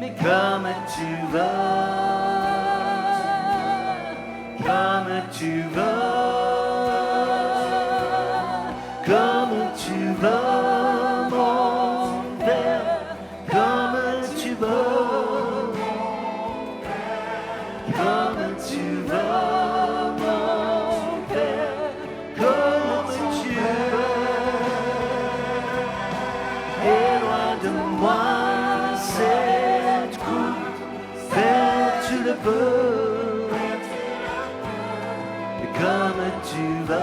mais comme tu vas, comme tu vas, comme tu vas, mon Père, comme tu vas, comme tu vas, mon Père, comme tu vas, et loin de moi cette coupe, Père, tu le peux, et comme tu vas,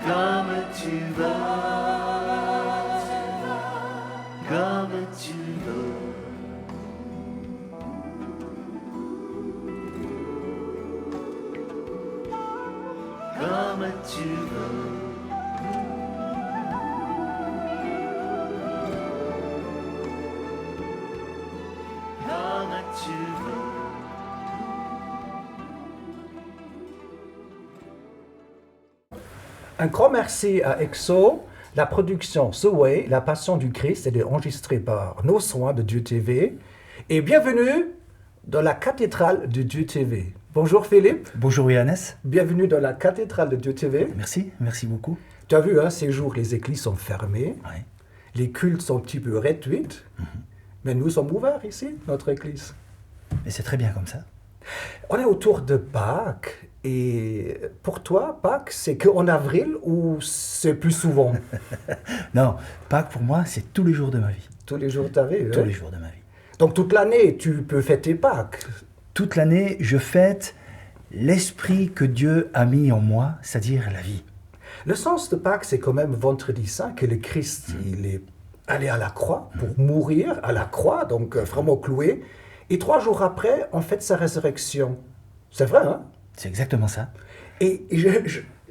comme tu vas, comme tu veux. Comme tu veux. Comme tu veux. Un grand merci à EXO. La production The Way, La Passion du Christ, est enregistrée par Nos Soins de Dieu TV. Et bienvenue dans la cathédrale de Dieu TV. Bonjour Philippe. Bonjour Johannes. Bienvenue dans la cathédrale de Dieu TV. Merci beaucoup. Tu as vu, hein, ces jours, les églises sont fermées. Oui. Les cultes sont un petit peu réduits. Mais nous sommes ouverts ici, notre église. Et c'est très bien comme ça. On est autour de Pâques. Et pour toi, Pâques, c'est qu'en avril ou c'est plus souvent? Non, Pâques pour moi, c'est tous les jours de ma vie. Tous les jours de ta vie, Tous oui. les jours de ma vie. Donc toute l'année, tu peux fêter Pâques. Toute l'année, je fête l'esprit que Dieu a mis en moi, c'est-à-dire la vie. Le sens de Pâques, c'est quand même Vendredi Saint, que le Christ, il est allé à la croix pour mourir à la croix, donc vraiment cloué. Et 3 jours après, on fête sa résurrection. C'est vrai, hein? C'est exactement ça. Et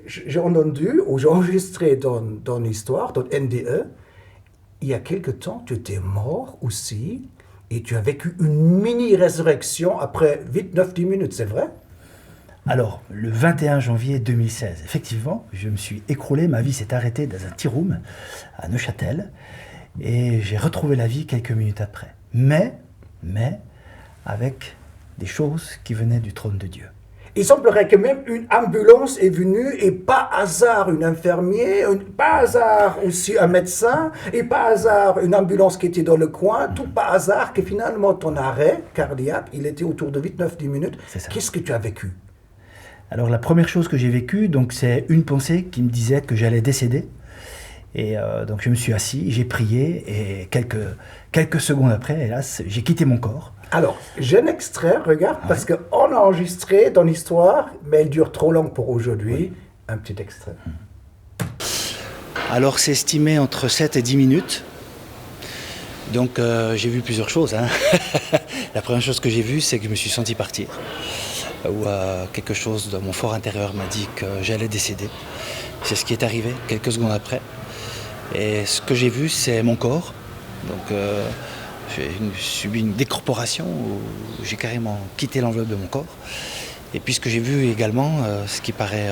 j'ai entendu, ou j'ai enregistré dans l'histoire, dans NDE, il y a quelque temps, tu étais mort aussi, et tu as vécu une mini-résurrection après 8, 9, 10 minutes, c'est vrai? Alors, le 21 janvier 2016, effectivement, je me suis écroulé, ma vie s'est arrêtée dans un petit room à Neuchâtel, et j'ai retrouvé la vie quelques minutes après. Mais, avec des choses qui venaient du trône de Dieu. Il semblerait que même une ambulance est venue et pas hasard une infirmière, pas hasard aussi un médecin et pas hasard une ambulance qui était dans le coin, tout pas hasard que finalement ton arrêt cardiaque, il était autour de 8, 9, 10 minutes. C'est ça. Qu'est-ce que tu as vécu? Alors la première chose que j'ai vécue, donc c'est une pensée qui me disait que j'allais décéder. Et donc je me suis assis, j'ai prié et quelques secondes après, hélas, j'ai quitté mon corps. Alors, j'ai un extrait, regarde, parce qu'on a enregistré dans l'histoire, mais elle dure trop long pour aujourd'hui. Un petit extrait. Alors c'est estimé entre 7 et 10 minutes. Donc j'ai vu plusieurs choses. Hein. La première chose que j'ai vue, c'est que je me suis senti partir. Ou quelque chose dans mon fort intérieur m'a dit que j'allais décéder. C'est ce qui est arrivé quelques secondes après. Et ce que j'ai vu, c'est mon corps. Donc j'ai subi une décorporation où j'ai carrément quitté l'enveloppe de mon corps. Et puis ce que j'ai vu également, ce qui paraît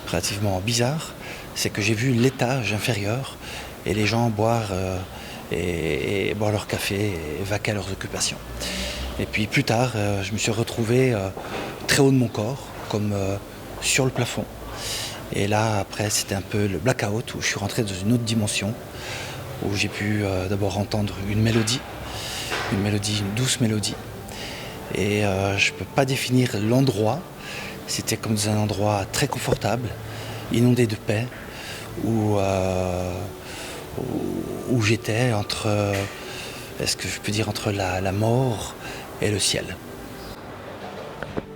relativement bizarre, c'est que j'ai vu l'étage inférieur et les gens boire et boire leur café et vaquer à leurs occupations. Et puis plus tard, je me suis retrouvé très haut de mon corps, comme sur le plafond. Et là, après, c'était un peu le blackout, où je suis rentré dans une autre dimension, où j'ai pu d'abord entendre une douce mélodie. Et je ne peux pas définir l'endroit. C'était comme dans un endroit très confortable, inondé de paix, où j'étais entre, est-ce que je peux dire, entre la mort et le ciel.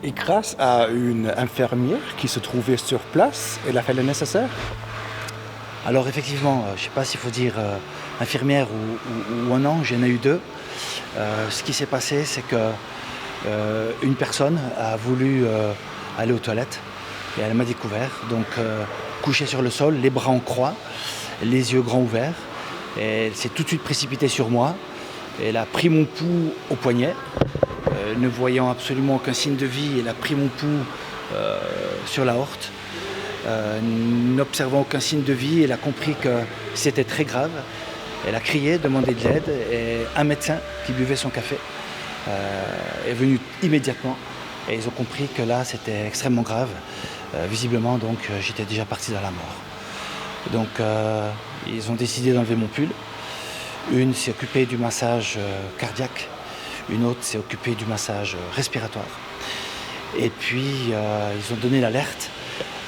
Et grâce à une infirmière qui se trouvait sur place, elle a fait le nécessaire? Alors effectivement, je ne sais pas s'il faut dire infirmière ou un ange, il y en a eu 2. Ce qui s'est passé, c'est que une personne a voulu aller aux toilettes et elle m'a découvert, donc couché sur le sol, les bras en croix, les yeux grands ouverts. Et elle s'est tout de suite précipitée sur moi. Elle a pris mon pouls au poignet. Ne voyant absolument aucun signe de vie, elle a pris mon pouls sur l'aorte. N'observant aucun signe de vie, elle a compris que c'était très grave. Elle a crié, demandé de l'aide et un médecin qui buvait son café est venu immédiatement et ils ont compris que là c'était extrêmement grave. Visiblement donc j'étais déjà parti dans la mort. Donc ils ont décidé d'enlever mon pull. Une s'est occupée du massage cardiaque, une autre s'est occupée du massage respiratoire. Et puis ils ont donné l'alerte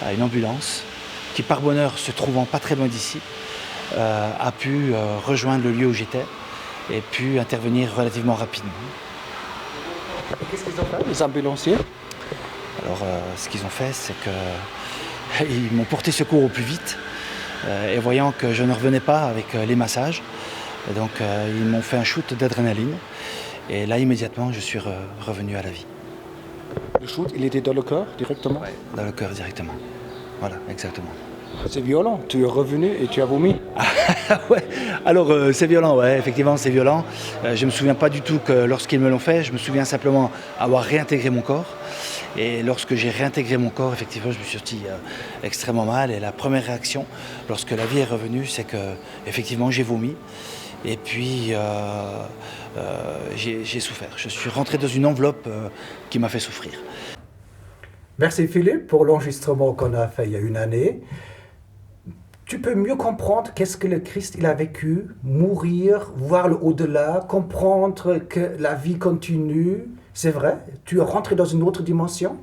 à une ambulance qui par bonheur se trouvant pas très loin d'ici a pu rejoindre le lieu où j'étais et pu intervenir relativement rapidement. Qu'est-ce qu'ils ont fait, les ambulanciers? Alors ce qu'ils ont fait c'est qu'ils m'ont porté secours au plus vite et voyant que je ne revenais pas avec les massages, et donc ils m'ont fait un shoot d'adrénaline et là immédiatement je suis revenu à la vie. Le shoot, il était dans le corps directement? Ouais, dans le cœur directement. Voilà, exactement. C'est violent, tu es revenu et tu as vomi. Ouais, alors c'est violent, ouais, effectivement c'est violent. Je ne me souviens pas du tout que lorsqu'ils me l'ont fait, je me souviens simplement avoir réintégré mon corps. Et lorsque j'ai réintégré mon corps, effectivement, je me suis senti extrêmement mal. Et la première réaction, lorsque la vie est revenue, c'est que effectivement j'ai vomi. Et puis j'ai souffert. Je suis rentré dans une enveloppe qui m'a fait souffrir. Merci Philippe pour l'enregistrement qu'on a fait il y a une année. Tu peux mieux comprendre qu'est-ce que le Christ il a vécu, mourir, voir le au-delà, comprendre que la vie continue. C'est vrai? Tu es rentré dans une autre dimension?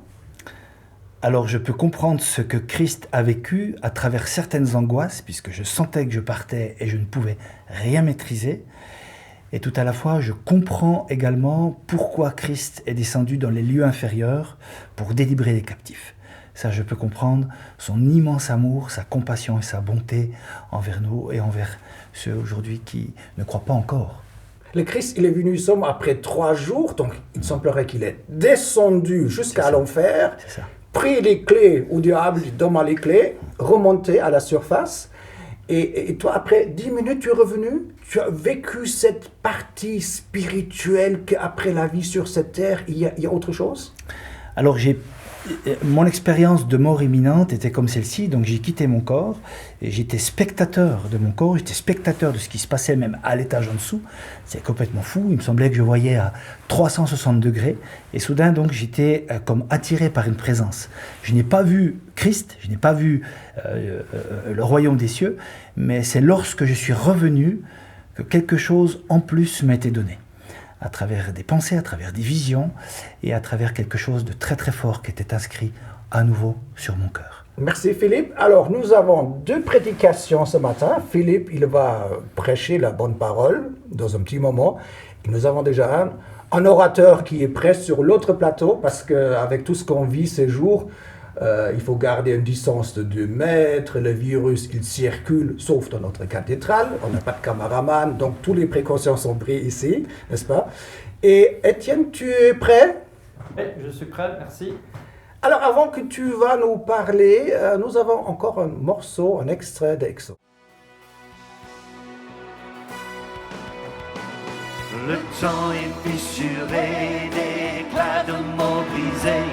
Alors je peux comprendre ce que Christ a vécu à travers certaines angoisses, puisque je sentais que je partais et je ne pouvais rien maîtriser. Et tout à la fois, je comprends également pourquoi Christ est descendu dans les lieux inférieurs pour délivrer les captifs. Ça, je peux comprendre son immense amour, sa compassion et sa bonté envers nous et envers ceux aujourd'hui qui ne croient pas encore. Le Christ, il est venu seulement après 3 jours, donc il semblerait qu'il est descendu jusqu'à l'enfer, C'est ça. pris les clés au diable, donne-moi les clés, remonté à la surface. Et toi, après 10 minutes, tu es revenu, tu as vécu cette partie spirituelle qu'après la vie sur cette terre, il y a autre chose? Alors mon expérience de mort imminente était comme celle-ci, donc j'ai quitté mon corps et j'étais spectateur de mon corps, j'étais spectateur de ce qui se passait même à l'étage en dessous. C'est complètement fou, il me semblait que je voyais à 360 degrés et soudain donc j'étais comme attiré par une présence. Je n'ai pas vu Christ, je n'ai pas vu le royaume des cieux, mais c'est lorsque je suis revenu que quelque chose en plus m'a été donné. À travers des pensées, à travers des visions et à travers quelque chose de très très fort qui était inscrit à nouveau sur mon cœur. Merci Philippe. Alors, nous avons 2 prédications ce matin. Philippe, il va prêcher la bonne parole dans un petit moment. Et nous avons déjà un orateur qui est prêt sur l'autre plateau parce qu'avec tout ce qu'on vit ces jours, il faut garder une distance de 2 mètres, le virus il circule, sauf dans notre cathédrale, on n'a pas de caméraman, donc toutes les précautions sont prises ici, n'est-ce pas? Et Étienne, tu es prêt? Oui, je suis prêt, merci. Alors avant que tu vas nous parler, nous avons encore un morceau, un extrait d'Exode. Le temps est fissuré, d'éclats de mots brisés.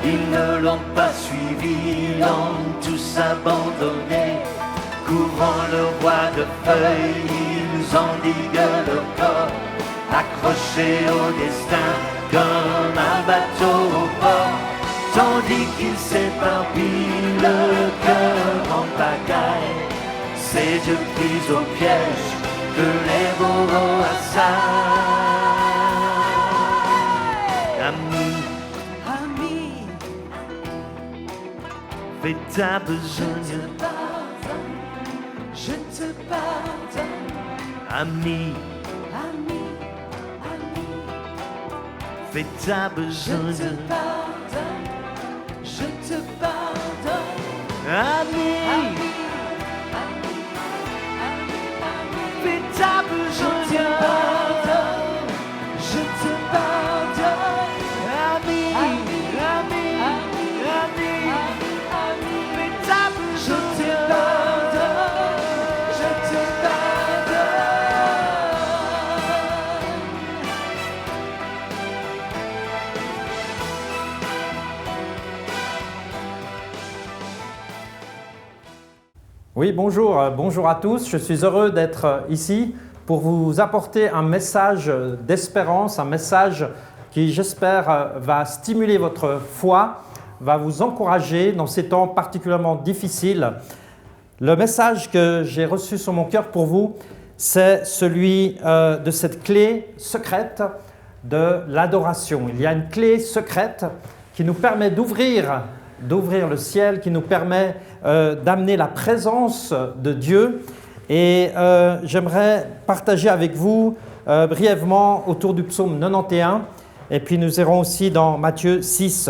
Ils ne l'ont pas suivi, l'ont tous abandonné. Couvrant le roi de feuilles, ils endiguent le corps. Accrochés au destin comme un bateau au port. Tandis qu'ils s'éparpillent, le cœur en pagaille. C'est Dieu pris au piège que les bourreaux assaillent. Ami, fais ta besogne. Je te pardonne, Ami, ami, fais ta je besogne. te pardonne, je te pardonne, Ami, fais ta besogne. je te pardonne, Ami, ami, ami, fais ta je te besogne. pardonne, je te pardonne. Oui, bonjour à tous. Je suis heureux d'être ici pour vous apporter un message d'espérance, un message qui, j'espère, va stimuler votre foi, va vous encourager dans ces temps particulièrement difficiles. Le message que j'ai reçu sur mon cœur pour vous, c'est celui de cette clé secrète de l'adoration. Il y a une clé secrète qui nous permet d'ouvrir le ciel, qui nous permet d'amener la présence de Dieu. Et j'aimerais partager avec vous brièvement autour du psaume 91. Et puis nous irons aussi dans Matthieu 6.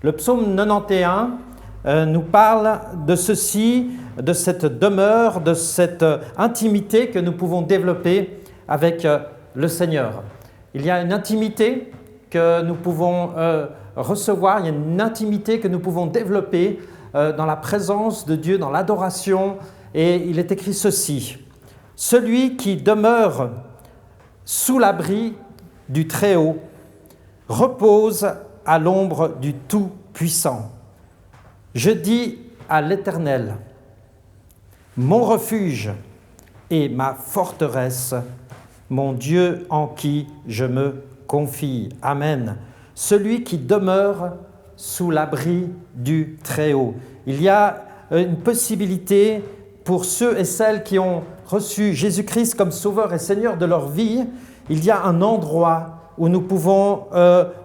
Le psaume 91 nous parle de ceci, de cette demeure, de cette intimité que nous pouvons développer avec le Seigneur. Il y a une intimité que nous pouvons recevoir, il y a une intimité que nous pouvons développer dans la présence de Dieu, dans l'adoration. Et il est écrit ceci: « Celui qui demeure sous l'abri du Très-Haut repose à l'ombre du Tout-Puissant. Je dis à l'Éternel, mon refuge et ma forteresse, mon Dieu en qui je me confie. » Amen. Celui qui demeure sous l'abri du Très-Haut. Il y a une possibilité pour ceux et celles qui ont reçu Jésus-Christ comme Sauveur et Seigneur de leur vie. Il y a un endroit où nous pouvons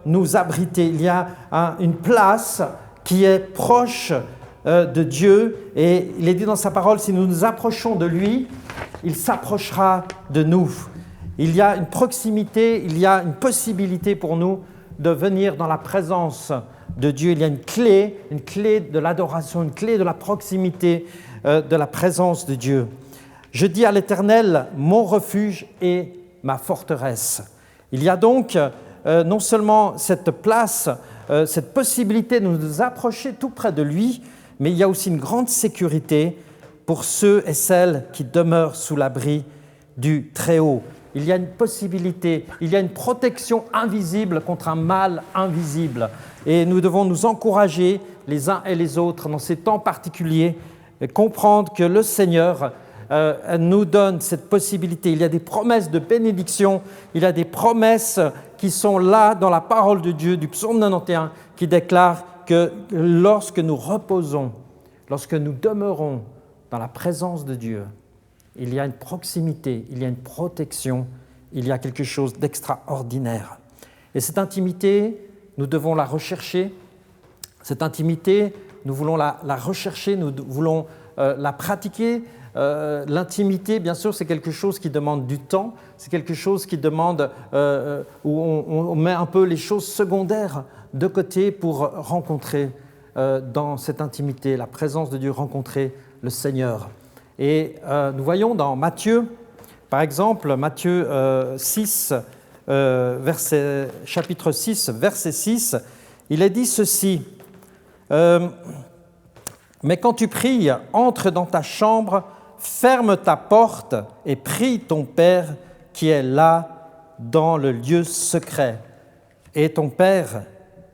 nous abriter. Il y a une place qui est proche de Dieu. Et il est dit dans sa parole, si nous nous approchons de lui, il s'approchera de nous. Il y a une proximité, il y a une possibilité pour nous de venir dans la présence de Dieu. Il y a une clé de l'adoration, une clé de la proximité de la présence de Dieu. Je dis à l'Éternel, mon refuge et ma forteresse. Il y a donc non seulement cette place, cette possibilité de nous approcher tout près de lui, mais il y a aussi une grande sécurité pour ceux et celles qui demeurent sous l'abri du Très-Haut. Il y a une possibilité, il y a une protection invisible contre un mal invisible. Et nous devons nous encourager les uns et les autres dans ces temps particuliers et comprendre que le Seigneur nous donne cette possibilité. Il y a des promesses de bénédiction, il y a des promesses qui sont là dans la parole de Dieu, du psaume 91, qui déclare que lorsque nous reposons, lorsque nous demeurons dans la présence de Dieu, il y a une proximité, il y a une protection, il y a quelque chose d'extraordinaire. Et cette intimité, nous devons la rechercher. Cette intimité, nous voulons la rechercher, nous voulons la pratiquer. L'intimité, bien sûr, c'est quelque chose qui demande du temps, c'est quelque chose qui demande où on met un peu les choses secondaires de côté pour rencontrer dans cette intimité la présence de Dieu, rencontrer le Seigneur. Et nous voyons dans Matthieu, par exemple, Matthieu 6, chapitre 6, verset 6, il est dit ceci, « Mais quand tu pries, entre dans ta chambre, ferme ta porte et prie ton Père qui est là dans le lieu secret. Et ton Père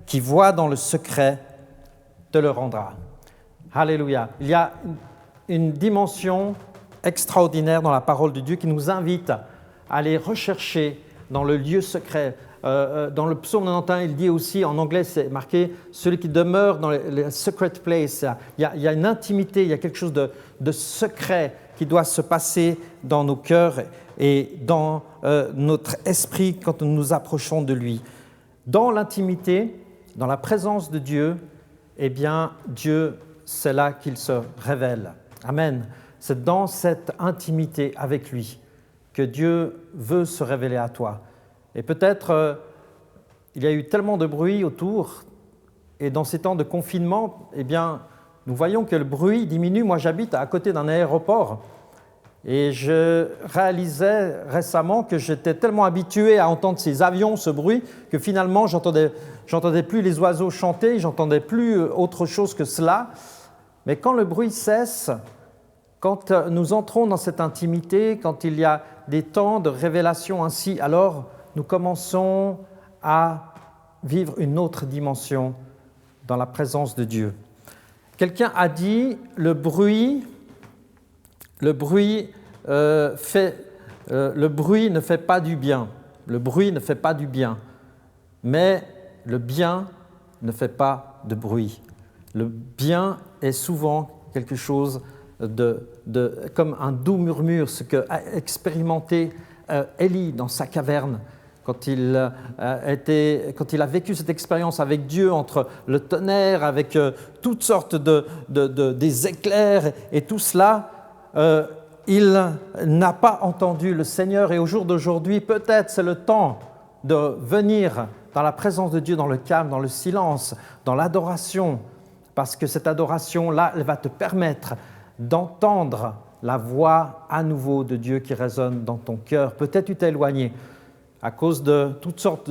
qui voit dans le secret te le rendra. » Alléluia. Il y a une dimension extraordinaire dans la parole de Dieu qui nous invite à aller rechercher dans le lieu secret. Dans le psaume 91, il dit aussi, en anglais c'est marqué, celui qui demeure dans les secret place. Il y a une intimité, il y a quelque chose de secret qui doit se passer dans nos cœurs et dans notre esprit quand nous nous approchons de lui. Dans l'intimité, dans la présence de Dieu, eh bien, Dieu, c'est là qu'il se révèle. Amen. C'est dans cette intimité avec lui que Dieu veut se révéler à toi. Et peut-être, il y a eu tellement de bruit autour, et dans ces temps de confinement, eh bien, nous voyons que le bruit diminue. Moi, j'habite à côté d'un aéroport, et je réalisais récemment que j'étais tellement habitué à entendre ces avions, ce bruit, que finalement, j'entendais plus les oiseaux chanter, j'entendais plus autre chose que cela. Mais quand le bruit cesse, quand nous entrons dans cette intimité, quand il y a des temps de révélation ainsi, alors nous commençons à vivre une autre dimension dans la présence de Dieu. Quelqu'un a dit, le bruit le bruit ne fait pas du bien. Le bruit ne fait pas du bien. Mais le bien ne fait pas de bruit. Le bien est souvent quelque chose comme un doux murmure, ce qu'a expérimenté Élie dans sa caverne quand il a vécu cette expérience avec Dieu, entre le tonnerre, avec toutes sortes des éclairs et tout cela. Il n'a pas entendu le Seigneur, et au jour d'aujourd'hui, peut-être c'est le temps de venir dans la présence de Dieu, dans le calme, dans le silence, dans l'adoration, parce que cette adoration-là, elle va te permettre d'entendre la voix à nouveau de Dieu qui résonne dans ton cœur. Peut-être tu t'es éloigné à cause de toutes sortes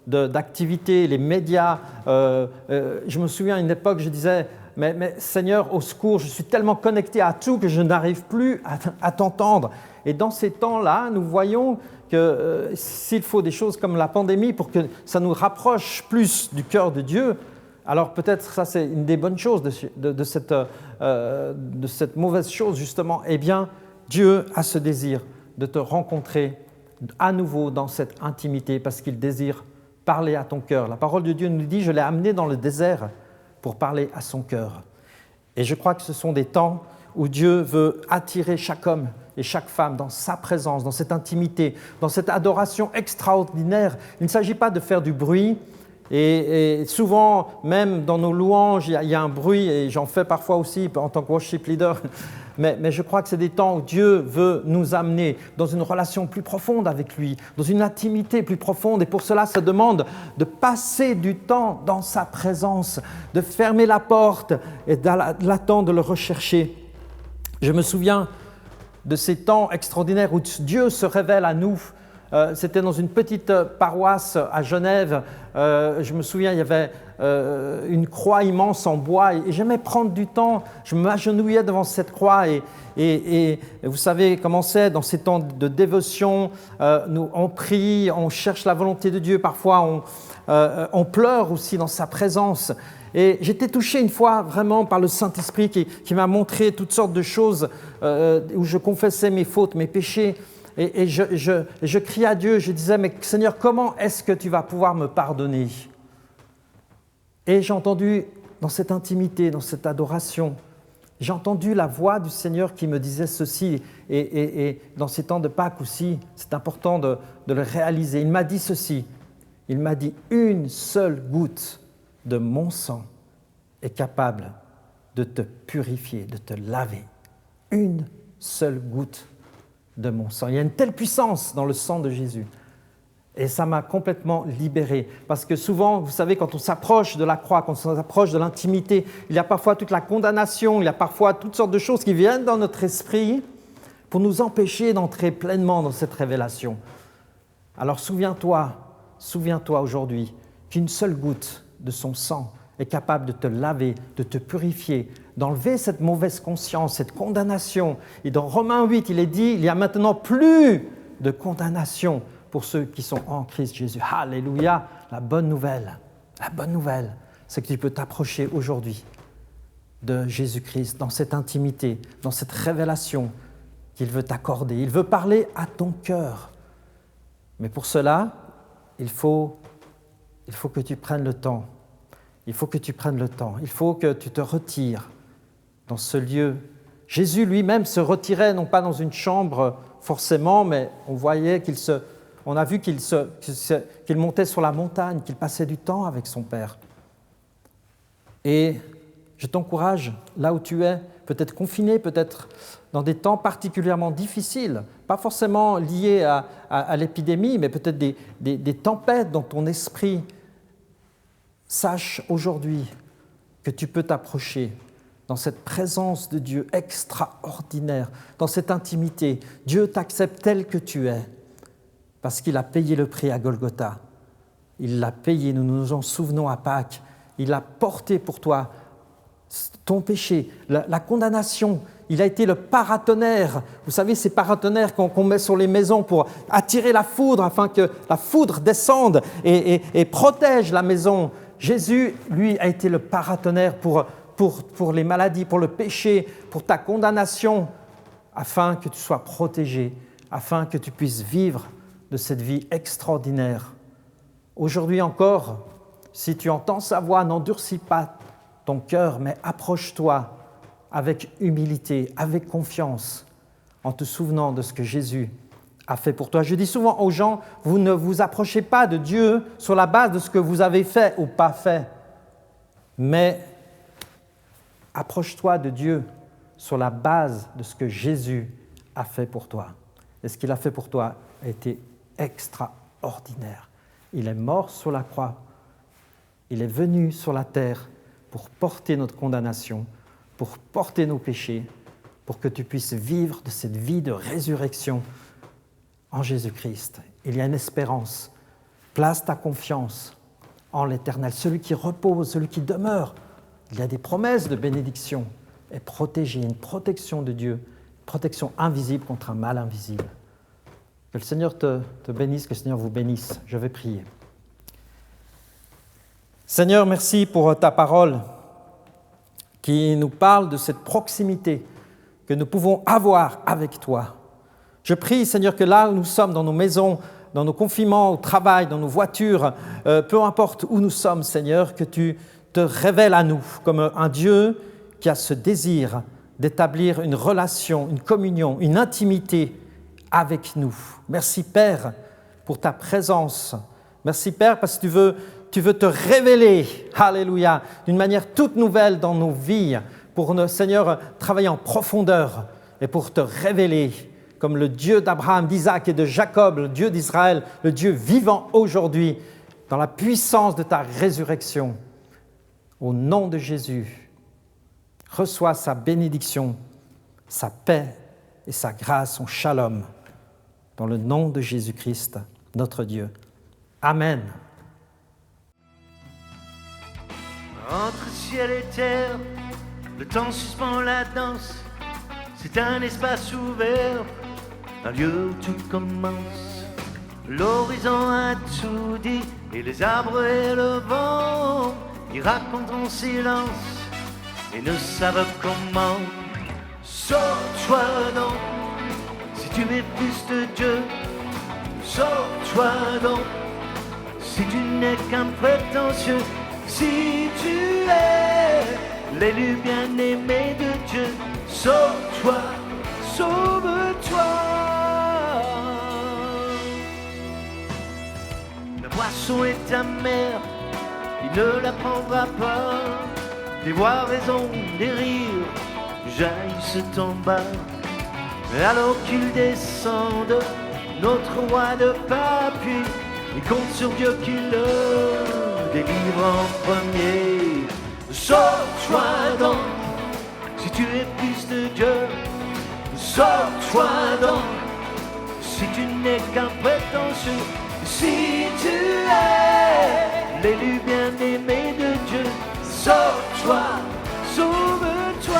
d'activités, les médias. Je me souviens à une époque, je disais, mais Seigneur, au secours, je suis tellement connecté à tout que je n'arrive plus à t'entendre. Et dans ces temps-là, nous voyons que s'il faut des choses comme la pandémie pour que ça nous rapproche plus du cœur de Dieu, alors peut-être ça c'est une des bonnes choses de cette mauvaise chose justement. Eh bien, Dieu a ce désir de te rencontrer à nouveau dans cette intimité parce qu'il désire parler à ton cœur. La parole de Dieu nous dit, je l'ai amené dans le désert pour parler à son cœur. Et je crois que ce sont des temps où Dieu veut attirer chaque homme et chaque femme dans sa présence, dans cette intimité, dans cette adoration extraordinaire. Il ne s'agit pas de faire du bruit. Et souvent, même dans nos louanges, il y a un bruit, et j'en fais parfois aussi en tant que worship leader. Mais je crois que c'est des temps où Dieu veut nous amener dans une relation plus profonde avec lui, dans une intimité plus profonde. Et pour cela, ça demande de passer du temps dans sa présence, de fermer la porte et d'attendre, de le rechercher. Je me souviens de ces temps extraordinaires où Dieu se révèle à nous. C'était dans une petite paroisse à Genève. Je me souviens, il y avait une croix immense en bois et j'aimais prendre du temps. Je m'agenouillais devant cette croix et vous savez comment c'est dans ces temps de dévotion. On prie, on cherche la volonté de Dieu. Parfois, on pleure aussi dans sa présence. Et j'étais touché une fois vraiment par le Saint-Esprit qui m'a montré toutes sortes de choses où je confessais mes fautes, mes péchés. Et je criais à Dieu, je disais, mais Seigneur, comment est-ce que tu vas pouvoir me pardonner? Et j'ai entendu dans cette intimité, dans cette adoration, j'ai entendu la voix du Seigneur qui me disait ceci. Et dans ces temps de Pâques aussi, c'est important de le réaliser. Il m'a dit ceci, il m'a dit, une seule goutte de mon sang est capable de te purifier, de te laver. Une seule goutte de mon sang. Il y a une telle puissance dans le sang de Jésus. Et ça m'a complètement libéré. Parce que souvent, vous savez, quand on s'approche de la croix, quand on s'approche de l'intimité, il y a parfois toute la condamnation, il y a parfois toutes sortes de choses qui viennent dans notre esprit pour nous empêcher d'entrer pleinement dans cette révélation. Alors souviens-toi aujourd'hui qu'une seule goutte de son sang est capable de te laver, de te purifier, d'enlever cette mauvaise conscience, cette condamnation. Et dans Romains 8, il est dit, il n'y a maintenant plus de condamnation pour ceux qui sont en Christ Jésus. Alléluia! La bonne nouvelle, c'est que tu peux t'approcher aujourd'hui de Jésus-Christ, dans cette intimité, dans cette révélation qu'il veut t'accorder. Il veut parler à ton cœur. Mais pour cela, il faut que tu prennes le temps. Il faut que tu prennes le temps. Il faut que tu te retires dans ce lieu. Jésus lui-même se retirait, non pas dans une chambre forcément, mais on a vu qu'il montait sur la montagne, qu'il passait du temps avec son Père. Et je t'encourage, là où tu es, peut-être confiné, peut-être dans des temps particulièrement difficiles, pas forcément liés à l'épidémie, mais peut-être des tempêtes dans ton esprit. Sache aujourd'hui que tu peux t'approcher dans cette présence de Dieu extraordinaire, dans cette intimité. Dieu t'accepte tel que tu es parce qu'il a payé le prix à Golgotha. Il l'a payé, nous nous en souvenons à Pâques. Il a porté pour toi ton péché, la condamnation. Il a été le paratonnerre. Vous savez, ces paratonnerres qu'on met sur les maisons pour attirer la foudre afin que la foudre descende et protège la maison. Jésus, lui, a été le paratonnerre pour les maladies, pour le péché, pour ta condamnation. afin que tu sois protégé, afin que tu puisses vivre de cette vie extraordinaire. Aujourd'hui encore, si tu entends sa voix, n'endurcis pas ton cœur, mais approche-toi avec humilité, avec confiance, en te souvenant de ce que Jésus a fait pour toi. Je dis souvent aux gens, vous ne vous approchez pas de Dieu sur la base de ce que vous avez fait ou pas fait, mais approche-toi de Dieu sur la base de ce que Jésus a fait pour toi. Et ce qu'il a fait pour toi a été extraordinaire. Il est mort sur la croix, il est venu sur la terre pour porter notre condamnation, pour porter nos péchés, pour que tu puisses vivre de cette vie de résurrection en Jésus-Christ. Il y a une espérance. Place ta confiance en l'Éternel. Celui qui repose, celui qui demeure. Il y a des promesses de bénédiction. Est protégé, une protection de Dieu, une protection invisible contre un mal invisible. Que le Seigneur te bénisse, que le Seigneur vous bénisse. Je vais prier. Seigneur, merci pour ta parole qui nous parle de cette proximité que nous pouvons avoir avec toi. Je prie, Seigneur, que là où nous sommes, dans nos maisons, dans nos confinements, au travail, dans nos voitures, peu importe où nous sommes, Seigneur, que tu te révèles à nous comme un Dieu qui a ce désir d'établir une relation, une communion, une intimité avec nous. Merci, Père, pour ta présence. Merci, Père, parce que tu veux te révéler, alléluia, d'une manière toute nouvelle dans nos vies, pour, Seigneur, travailler en profondeur et pour te révéler comme le Dieu d'Abraham, d'Isaac et de Jacob, le Dieu d'Israël, le Dieu vivant aujourd'hui, dans la puissance de ta résurrection. Au nom de Jésus, reçois sa bénédiction, sa paix et sa grâce, son shalom, dans le nom de Jésus-Christ, notre Dieu. Amen. Entre ciel et terre, le temps suspend la danse. C'est un espace ouvert, un lieu où tout commence. L'horizon a tout dit, et les arbres et le vent y racontent en silence et ne savent comment. Sors-toi donc, si tu es fils de Dieu. Sors-toi donc, si tu n'es qu'un prétentieux. Si tu es l'élu bien-aimé de Dieu, sauve-toi, sauve-toi. La boisson est amère, il ne la prendra pas. Des voix, raisons, des rires jaillissent en bas. Alors qu'il descende, notre roi de papier, il compte sur Dieu qui le délivre en premier. Sors-toi donc, si tu es fils de Dieu. Sors-toi donc, si tu n'es qu'un prétentieux. Si tu es l'élu bien-aimé de Dieu. Sors-toi, sauve-toi.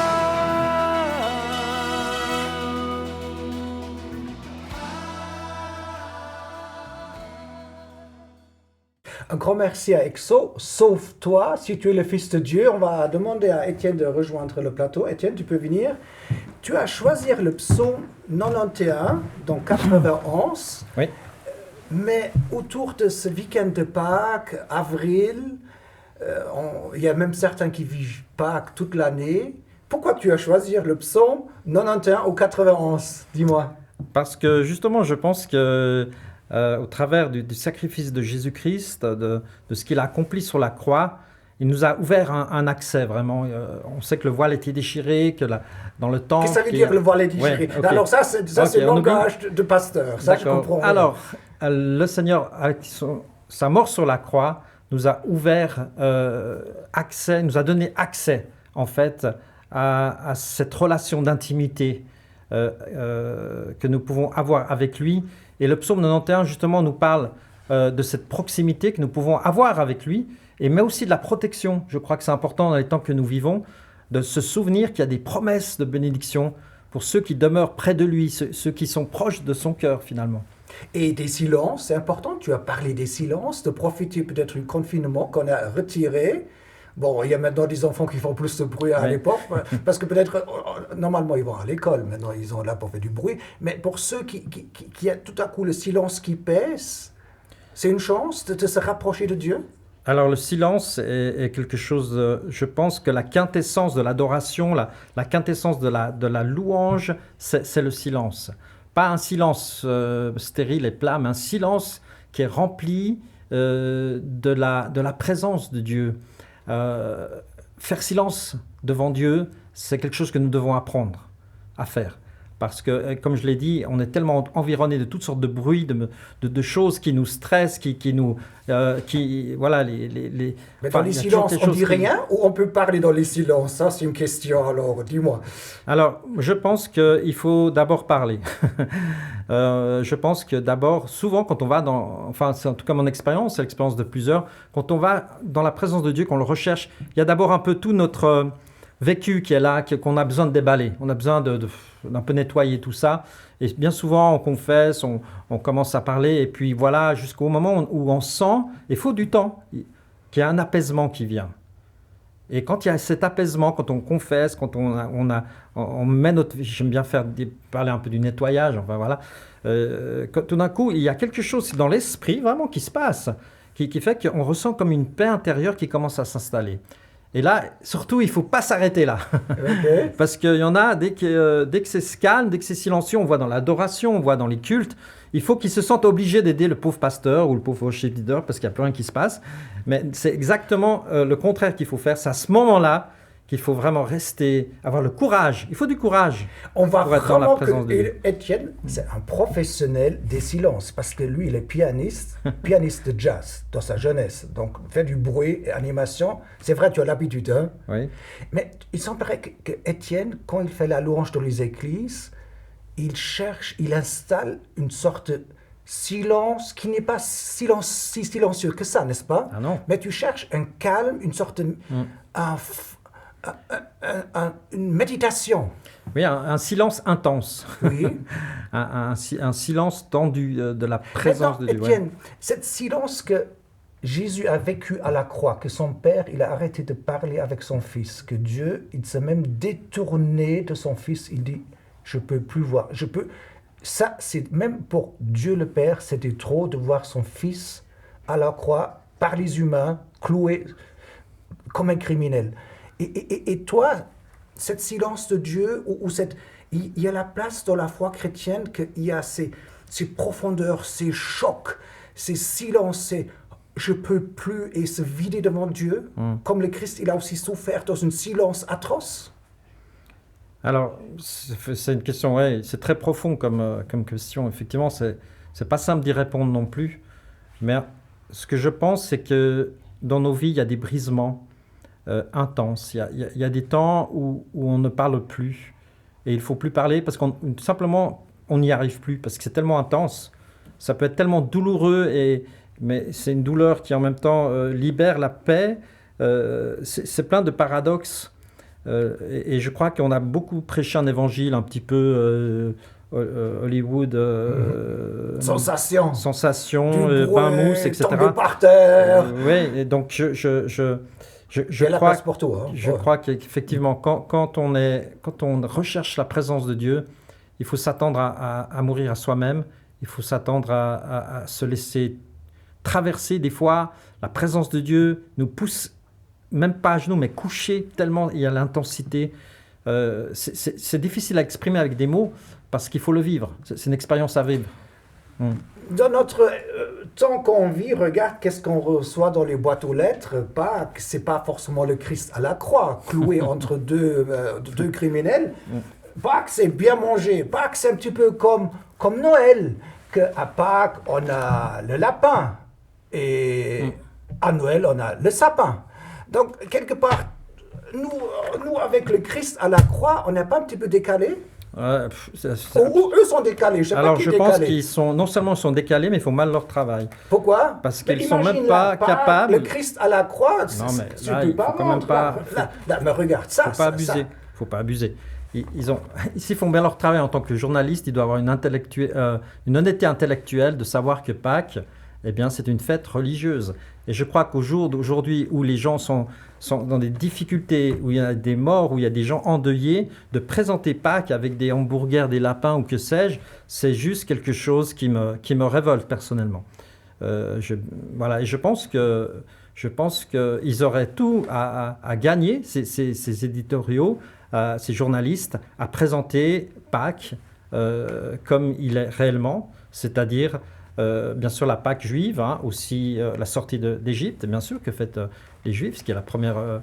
Un grand merci à Exo. Sauve-toi, si tu es le Fils de Dieu. On va demander à Étienne de rejoindre le plateau. Étienne, tu peux venir. Tu as choisi le psaume 91, donc 91. Oui. Mais autour de ce week-end de Pâques, avril, il y a même certains qui vivent Pâques toute l'année. Pourquoi tu as choisi le psaume 91 ou 91? Dis-moi. Parce que justement, je pense que au travers du sacrifice de Jésus-Christ, de ce qu'il a accompli sur la croix, il nous a ouvert un accès vraiment. On sait que le voile était déchiré, que dans le temps... Qu'est-ce que ça veut dire le voile est déchiré? Ouais, okay. Alors ça, c'est le langage de pasteur, ça je comprends. Alors, le Seigneur, avec sa mort sur la croix, nous a ouvert accès, nous a donné accès en fait à cette relation d'intimité que nous pouvons avoir avec lui. Et le psaume 91, justement, nous parle de cette proximité que nous pouvons avoir avec lui, mais aussi de la protection. Je crois que c'est important dans les temps que nous vivons, de se souvenir qu'il y a des promesses de bénédiction pour ceux qui demeurent près de lui, ceux qui sont proches de son cœur, finalement. Et des silences, c'est important. Tu as parlé des silences, de profiter peut-être du confinement qu'on a retiré. Bon, il y a maintenant des enfants qui font plus de bruit à Oui. l'époque, parce que peut-être, normalement, ils vont à l'école, maintenant, ils sont là pour faire du bruit. Mais pour ceux qui a tout à coup le silence qui pèse, c'est une chance de se rapprocher de Dieu. Alors le silence est quelque chose, je pense que la quintessence de l'adoration, la quintessence de la louange, c'est le silence. Pas un silence stérile et plat, mais un silence qui est rempli de la présence de Dieu. Faire silence devant Dieu, c'est quelque chose que nous devons apprendre à faire. Parce que, comme je l'ai dit, on est tellement environné de toutes sortes de bruits, de choses qui nous stressent, voilà, Mais enfin, dans les il y a toujours silences, quelque on chose dit qui- rien ou on peut parler dans les silences? Ça, c'est une question, alors, dis-moi. Alors, je pense qu'il faut d'abord parler. Je pense que d'abord, souvent, quand on va enfin, c'est en tout cas mon expérience, c'est l'expérience de plusieurs, quand on va dans la présence de Dieu, qu'on le recherche, il y a d'abord un peu tout notre vécu qui est là, qu'on a besoin de déballer. On a besoin d'un peu nettoyer tout ça. Et bien souvent, on confesse, on commence à parler, et puis voilà, jusqu'au moment où on sent, il faut du temps, qu'il y a un apaisement qui vient. Et quand il y a cet apaisement, quand on confesse, quand on met notre... J'aime bien parler un peu du nettoyage, enfin voilà. Quand, tout d'un coup, il y a quelque chose dans l'esprit vraiment qui se passe, qui fait qu'on ressent comme une paix intérieure qui commence à s'installer. Et là, surtout, il ne faut pas s'arrêter là. Ok. Parce qu'il y en a, dès que c'est calme, dès que c'est silencieux, on voit dans l'adoration, on voit dans les cultes, il faut qu'ils se sentent obligés d'aider le pauvre pasteur ou le pauvre worship leader parce qu'il n'y a plus rien qui se passe. Mais c'est exactement le contraire qu'il faut faire. C'est à ce moment-là qu'il faut vraiment rester, avoir le courage. Il faut du courage. On va Pour être dans la vraiment présence de Dieu. Étienne, c'est un professionnel des silences parce que lui, il est pianiste de jazz dans sa jeunesse. Donc, fait du bruit et animation. C'est vrai, tu as l'habitude, hein? Oui. Mais il semblerait que Étienne, quand il fait la louange dans les églises, il installe une sorte de silence qui n'est pas si silencieux que ça, n'est-ce pas? Ah non. Mais tu cherches un calme, une sorte de... une méditation. Oui, un silence intense. Oui. un silence tendu de la présence Maintenant, de Dieu. Ouais. Étienne, cette silence que Jésus a vécu à la croix, que son Père, il a arrêté de parler avec son Fils, que Dieu, il s'est même détourné de son Fils, il dit, je peux plus voir, Ça, c'est même pour Dieu le Père, c'était trop de voir son Fils à la croix, par les humains, cloué comme un criminel. Et toi, cette silence de Dieu, il y a la place dans la foi chrétienne qu'il y a ces profondeurs, ces chocs, ces silences, ces je peux plus et se vider devant Dieu, comme le Christ, il a aussi souffert dans un silence atroce. Alors, c'est une question, ouais, c'est très profond comme question. Effectivement, c'est pas simple d'y répondre non plus. Mais ce que je pense, c'est que dans nos vies, il y a des brisements intenses. Il y a des temps où on ne parle plus. Et il ne faut plus parler parce qu'on simplement, on n'y arrive plus. Parce que c'est tellement intense. Ça peut être tellement douloureux, mais c'est une douleur qui en même temps libère la paix. C'est plein de paradoxes. Et je crois qu'on a beaucoup prêché un évangile un petit peu Hollywood, Sensation, sensation, bain mousse, etc. Tomber par terre. Oui, et donc je Il y a la crois, place pour toi. Hein. je Ouais. crois qu'effectivement, quand on recherche la présence de Dieu, il faut s'attendre à mourir à soi-même. Il faut s'attendre à se laisser traverser. Des fois, la présence de Dieu nous pousse même pas à genoux, mais couché, tellement il y a l'intensité. C'est difficile à exprimer avec des mots parce qu'il faut le vivre. C'est une expérience à vivre. Dans notre temps qu'on vit, regarde qu'est-ce qu'on reçoit dans les boîtes aux lettres. Pâques, c'est pas forcément le Christ à la croix, cloué entre deux criminels. Pâques, c'est bien manger. Pâques, c'est un petit peu comme Noël. Qu'à Pâques, on a le lapin. Et à Noël, on a le sapin. Donc, quelque part, nous, avec le Christ à la croix, on n'est pas un petit peu décalé? Ou eux sont décalés, je sais Alors pas qui je est pense décalé. qu'ils sont, non seulement ils sont décalés, mais ils font mal leur travail. Pourquoi? Parce Mais qu'ils sont même imagine pas là, Pâques, capables. Le Christ à la croix, Non, mais tu là, peux il pas faut quand même rendre, pas- là, mais regarde ça. Faut pas abuser. Faut pas abuser. S'ils font bien leur travail en tant que journaliste, ils doivent avoir une honnêteté intellectuelle de savoir que Pâques, eh bien, c'est une fête religieuse. Et je crois qu'au jour d'aujourd'hui où les gens sont dans des difficultés, où il y a des morts, où il y a des gens endeuillés, de présenter Pâques avec des hamburgers, des lapins ou que sais-je, c'est juste quelque chose qui me révolte personnellement. Voilà, et je pense qu'ils auraient tout à gagner, ces éditoriaux, ces journalistes, à présenter Pâques comme il est réellement, c'est-à-dire bien sûr la Pâque juive, hein, aussi la sortie d'Égypte, bien sûr, que fêtent les Juifs, ce qui est la première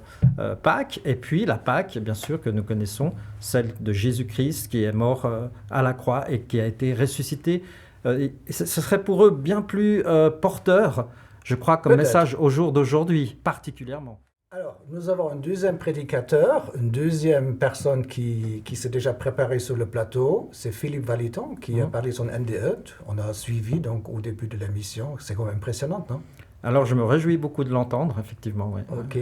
Pâque, et puis la Pâque, bien sûr, que nous connaissons, celle de Jésus-Christ, qui est mort à la croix et qui a été ressuscité. Et ce serait pour eux bien plus porteur, je crois, comme message au jour d'aujourd'hui, particulièrement. Alors, nous avons un deuxième prédicateur, une deuxième personne qui s'est déjà préparée sur le plateau. C'est Philippe Vallotton qui a parlé son NDE. On a suivi donc au début de l'émission. C'est quand même impressionnant, non? Alors, je me réjouis beaucoup de l'entendre, effectivement. Ouais. Ok.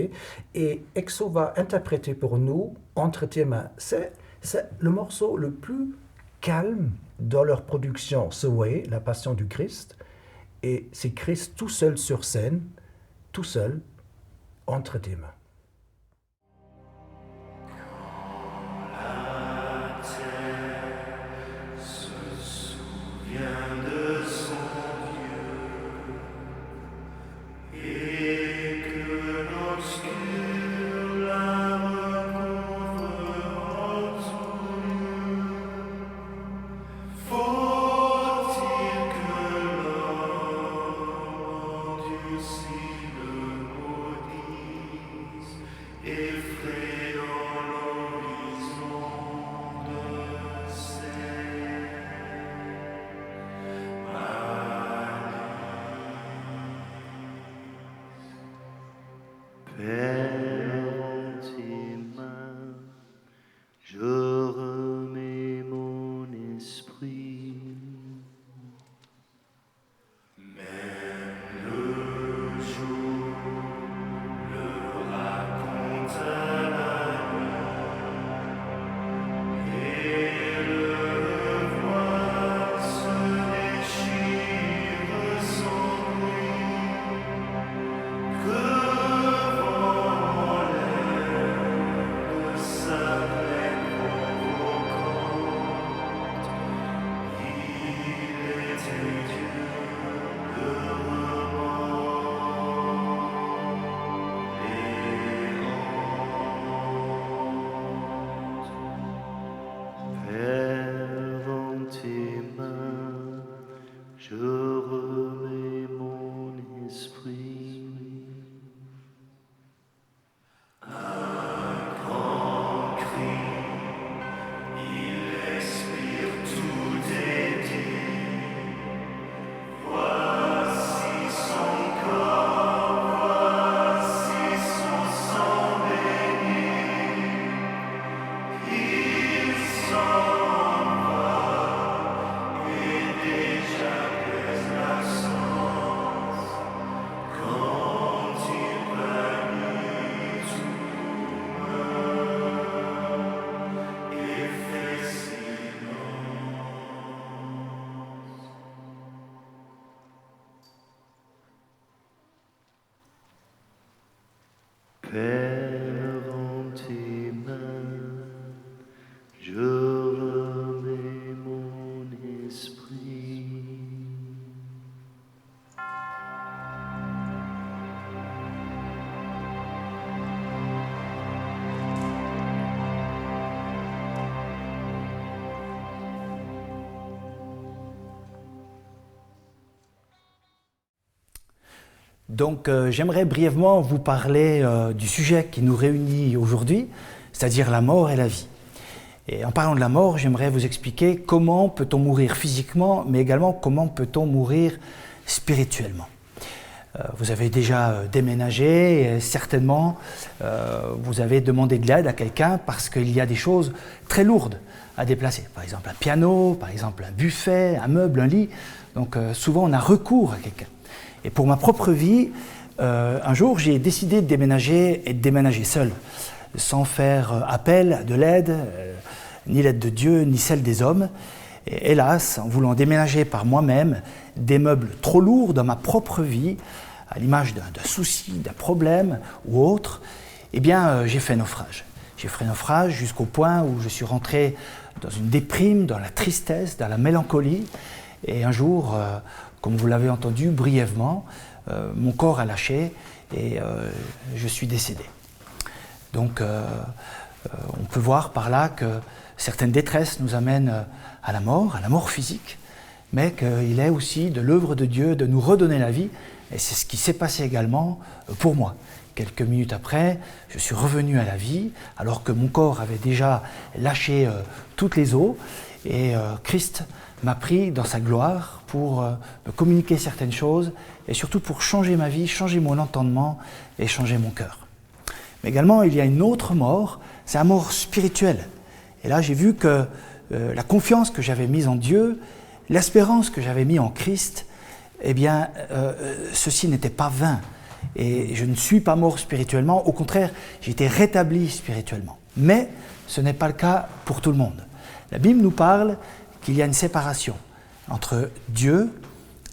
Et Exo va interpréter pour nous Entre tes mains. C'est le morceau le plus calme dans leur production. The Way, la Passion du Christ. Et c'est Christ tout seul sur scène, tout seul, entre tes mains. Père, en tes mains, je remets mon esprit. Donc j'aimerais brièvement vous parler du sujet qui nous réunit aujourd'hui, c'est-à-dire la mort et la vie. Et en parlant de la mort, j'aimerais vous expliquer comment peut-on mourir physiquement, mais également comment peut-on mourir spirituellement. Vous avez déjà déménagé et certainement vous avez demandé de l'aide à quelqu'un parce qu'il y a des choses très lourdes à déplacer. Par exemple un piano, par exemple un buffet, un meuble, un lit. Donc souvent on a recours à quelqu'un. Et pour ma propre vie, un jour, j'ai décidé de déménager seul, sans faire appel de l'aide, ni l'aide de Dieu, ni celle des hommes. Et hélas, en voulant déménager par moi-même des meubles trop lourds dans ma propre vie, à l'image d'un souci, d'un problème ou autre, eh bien, j'ai fait naufrage. J'ai fait naufrage jusqu'au point où je suis rentré dans une déprime, dans la tristesse, dans la mélancolie. Et un jour, comme vous l'avez entendu brièvement, mon corps a lâché et je suis décédé. Donc, on peut voir par là que certaines détresses nous amènent à la mort physique, mais qu'il est aussi de l'œuvre de Dieu de nous redonner la vie. Et c'est ce qui s'est passé également pour moi. Quelques minutes après, je suis revenu à la vie, alors que mon corps avait déjà lâché toutes les eaux. Et Christ m'a pris dans sa gloire pour me communiquer certaines choses, et surtout pour changer ma vie, changer mon entendement et changer mon cœur. Mais également, il y a une autre mort, c'est la mort spirituelle. Et là, j'ai vu que la confiance que j'avais mise en Dieu, l'espérance que j'avais mise en Christ, eh bien, ceci n'était pas vain. Et je ne suis pas mort spirituellement, au contraire, j'ai été rétabli spirituellement. Mais ce n'est pas le cas pour tout le monde. La Bible nous parle qu'il y a une séparation entre Dieu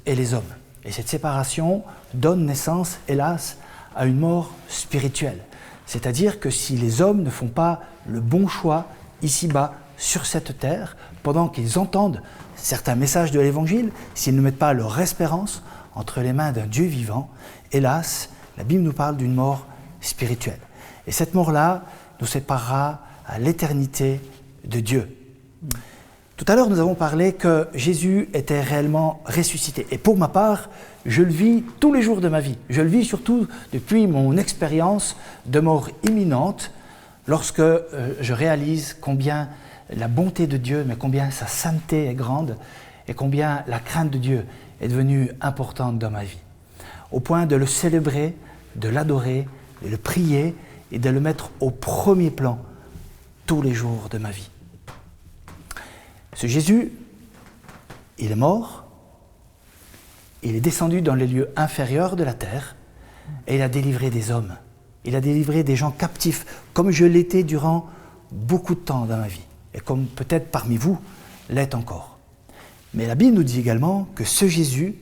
et les hommes. Et cette séparation donne naissance, hélas, à une mort spirituelle. C'est-à-dire que si les hommes ne font pas le bon choix ici-bas, sur cette terre, pendant qu'ils entendent certains messages de l'Évangile, s'ils ne mettent pas leur espérance entre les mains d'un Dieu vivant, hélas, la Bible nous parle d'une mort spirituelle. Et cette mort-là nous séparera à l'éternité de Dieu. Tout à l'heure, nous avons parlé que Jésus était réellement ressuscité. Et pour ma part, je le vis tous les jours de ma vie. Je le vis surtout depuis mon expérience de mort imminente, lorsque je réalise combien la bonté de Dieu, mais combien sa sainteté est grande et combien la crainte de Dieu est devenue importante dans ma vie. Au point de le célébrer, de l'adorer, de le prier et de le mettre au premier plan tous les jours de ma vie. Ce Jésus, il est mort, il est descendu dans les lieux inférieurs de la terre et il a délivré des hommes. Il a délivré des gens captifs, comme je l'étais durant beaucoup de temps dans ma vie, et comme peut-être parmi vous l'est encore. Mais la Bible nous dit également que ce Jésus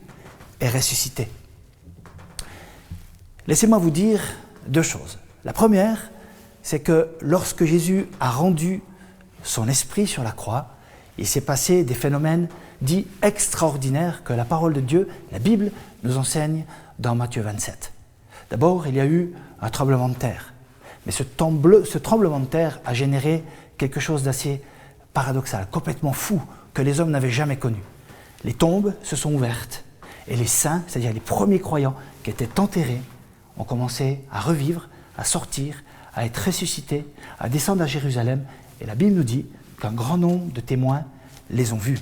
est ressuscité. Laissez-moi vous dire deux choses. La première, c'est que lorsque Jésus a rendu son esprit sur la croix, il s'est passé des phénomènes dits extraordinaires que la parole de Dieu, la Bible, nous enseigne dans Matthieu 27. D'abord, il y a eu un tremblement de terre. Mais ce tremblement de terre a généré quelque chose d'assez paradoxal, complètement fou, que les hommes n'avaient jamais connu. Les tombes se sont ouvertes et les saints, c'est-à-dire les premiers croyants qui étaient enterrés, ont commencé à revivre, à sortir, à être ressuscités, à descendre à Jérusalem. Et la Bible nous dit qu'un grand nombre de témoins les ont vus.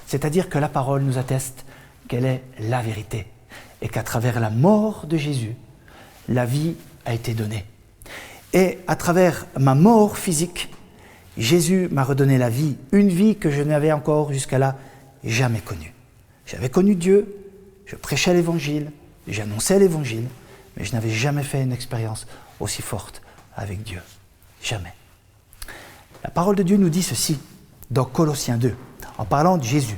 C'est-à-dire que la parole nous atteste qu'elle est la vérité et qu'à travers la mort de Jésus, la vie a été donnée. Et à travers ma mort physique, Jésus m'a redonné la vie, une vie que je n'avais encore jusqu'à là jamais connue. J'avais connu Dieu, je prêchais l'Évangile, j'annonçais l'Évangile, mais je n'avais jamais fait une expérience aussi forte avec Dieu. Jamais. La parole de Dieu nous dit ceci dans Colossiens 2, en parlant de Jésus.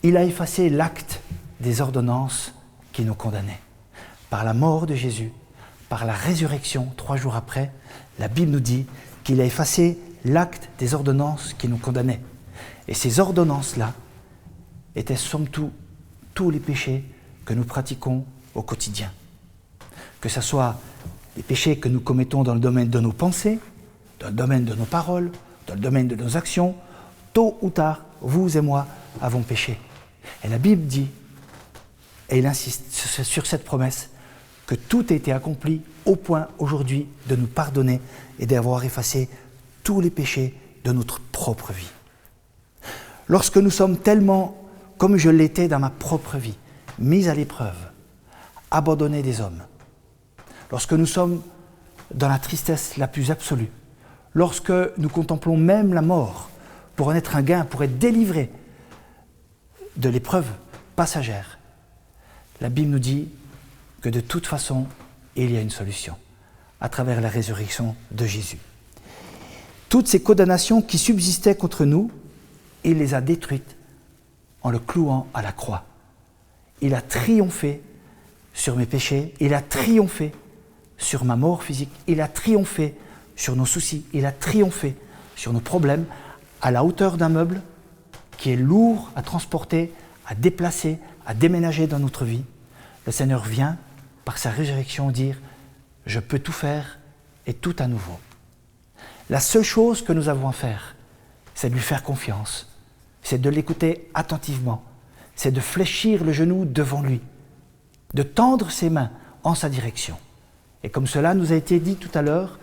Il a effacé l'acte des ordonnances qui nous condamnaient. Par la mort de Jésus, par la résurrection, 3 jours après, la Bible nous dit qu'il a effacé l'acte des ordonnances qui nous condamnaient. Et ces ordonnances-là étaient somme toute tous les péchés que nous pratiquons au quotidien. Que ce soit les péchés que nous commettons dans le domaine de nos pensées, dans le domaine de nos paroles, dans le domaine de nos actions, tôt ou tard, vous et moi avons péché. Et la Bible dit, et il insiste sur cette promesse, que tout a été accompli au point aujourd'hui de nous pardonner et d'avoir effacé tous les péchés de notre propre vie. Lorsque nous sommes tellement, comme je l'étais dans ma propre vie, mis à l'épreuve, abandonnés des hommes, lorsque nous sommes dans la tristesse la plus absolue, lorsque nous contemplons même la mort pour en être un gain, pour être délivrés de l'épreuve passagère, la Bible nous dit que de toute façon, il y a une solution à travers la résurrection de Jésus. Toutes ces condamnations qui subsistaient contre nous, il les a détruites en le clouant à la croix. Il a triomphé sur mes péchés, il a triomphé sur ma mort physique, il a triomphé sur nos soucis, il a triomphé sur nos problèmes à la hauteur d'un meuble qui est lourd à transporter, à déplacer, à déménager dans notre vie. Le Seigneur vient, par sa résurrection, dire « Je peux tout faire et tout à nouveau ». La seule chose que nous avons à faire, c'est de lui faire confiance, c'est de l'écouter attentivement, c'est de fléchir le genou devant lui, de tendre ses mains en sa direction. Et comme cela nous a été dit tout à l'heure,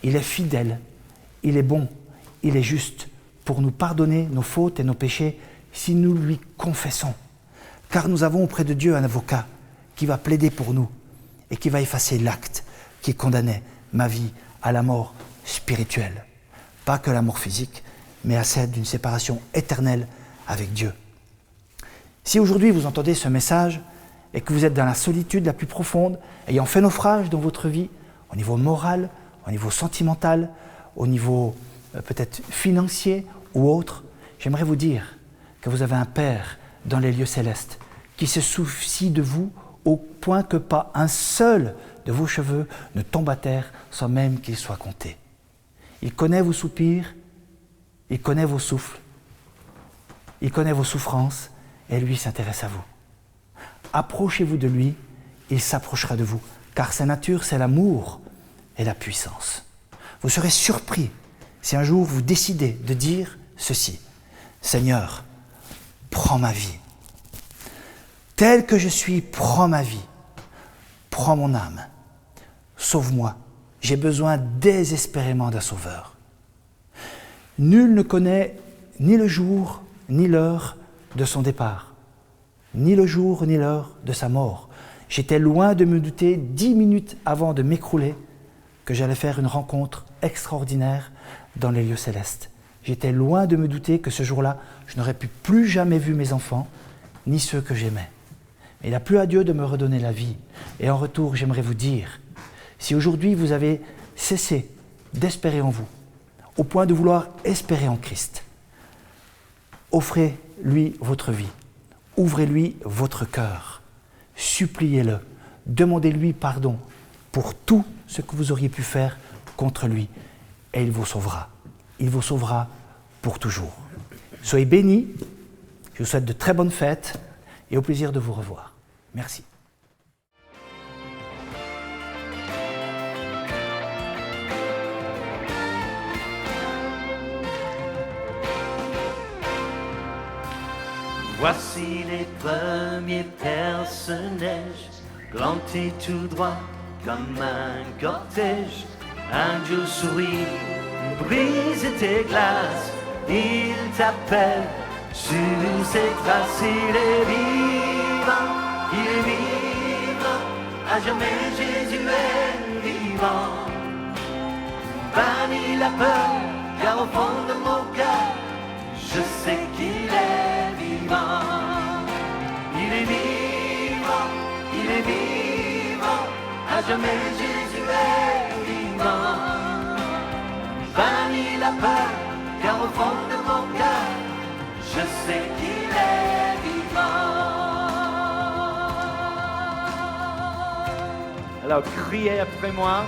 il est fidèle, il est bon, il est juste pour nous pardonner nos fautes et nos péchés si nous lui confessons. Car nous avons auprès de Dieu un avocat qui va plaider pour nous et qui va effacer l'acte qui condamnait ma vie à la mort spirituelle. Pas que la mort physique, mais à celle d'une séparation éternelle avec Dieu. Si aujourd'hui vous entendez ce message et que vous êtes dans la solitude la plus profonde, ayant fait naufrage dans votre vie, au niveau moral, au niveau sentimental, au niveau peut-être financier ou autre, j'aimerais vous dire que vous avez un Père dans les lieux célestes qui se soucie de vous au point que pas un seul de vos cheveux ne tombe à terre sans même qu'il soit compté. Il connaît vos soupirs, il connaît vos souffles, il connaît vos souffrances et lui s'intéresse à vous. Approchez-vous de lui, il s'approchera de vous, car sa nature c'est l'amour et la puissance. Vous serez surpris si un jour vous décidez de dire ceci: Seigneur, prends ma vie. Tel que je suis, prends ma vie. Prends mon âme. Sauve-moi. J'ai besoin désespérément d'un sauveur. Nul ne connaît ni le jour ni l'heure de son départ, ni le jour ni l'heure de sa mort. J'étais loin de me douter 10 minutes avant de m'écrouler que j'allais faire une rencontre extraordinaire dans les lieux célestes. J'étais loin de me douter que ce jour-là, je n'aurais plus jamais vu mes enfants, ni ceux que j'aimais. Mais il a plu à Dieu de me redonner la vie. Et en retour, j'aimerais vous dire, si aujourd'hui vous avez cessé d'espérer en vous, au point de vouloir espérer en Christ, offrez-lui votre vie, ouvrez-lui votre cœur, suppliez-le, demandez-lui pardon pour tout ce que vous auriez pu faire contre lui, et il vous sauvera. Il vous sauvera pour toujours. Soyez bénis, je vous souhaite de très bonnes fêtes et au plaisir de vous revoir. Merci. Voici les premiers personnages, plantés tout droit comme un cortège. Un jour sourit, brise tes glaces, il t'appelle sur ses traces. Il est vivant, il est vivant, à jamais Jésus est vivant. Bannis la peur, car au fond de mon cœur, je sais qu'il est vivant. Il est vivant, il est vivant, à jamais Jésus est vivant. Bannis la peur, car au fond de mon cœur, je sais qu'il est vivant. Alors criez après moi.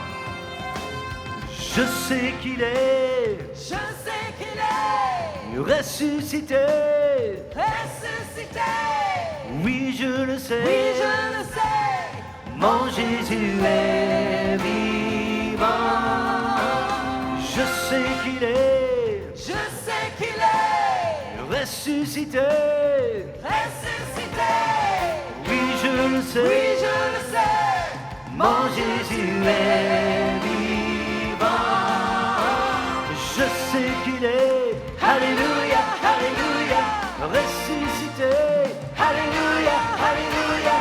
Je sais qu'il est. Je sais qu'il est Ressuscité. ressuscité. Oui, je le sais. Oui, je le sais. Mon Jésus est vivant. Je sais qu'il est. Je sais qu'il est Ressuscité. ressuscité. Oui, je le sais. Oui, je le sais. Mon Jésus est vivant. Je sais qu'il est. Alléluia, Alléluia. Ressuscité. Alléluia, Alléluia.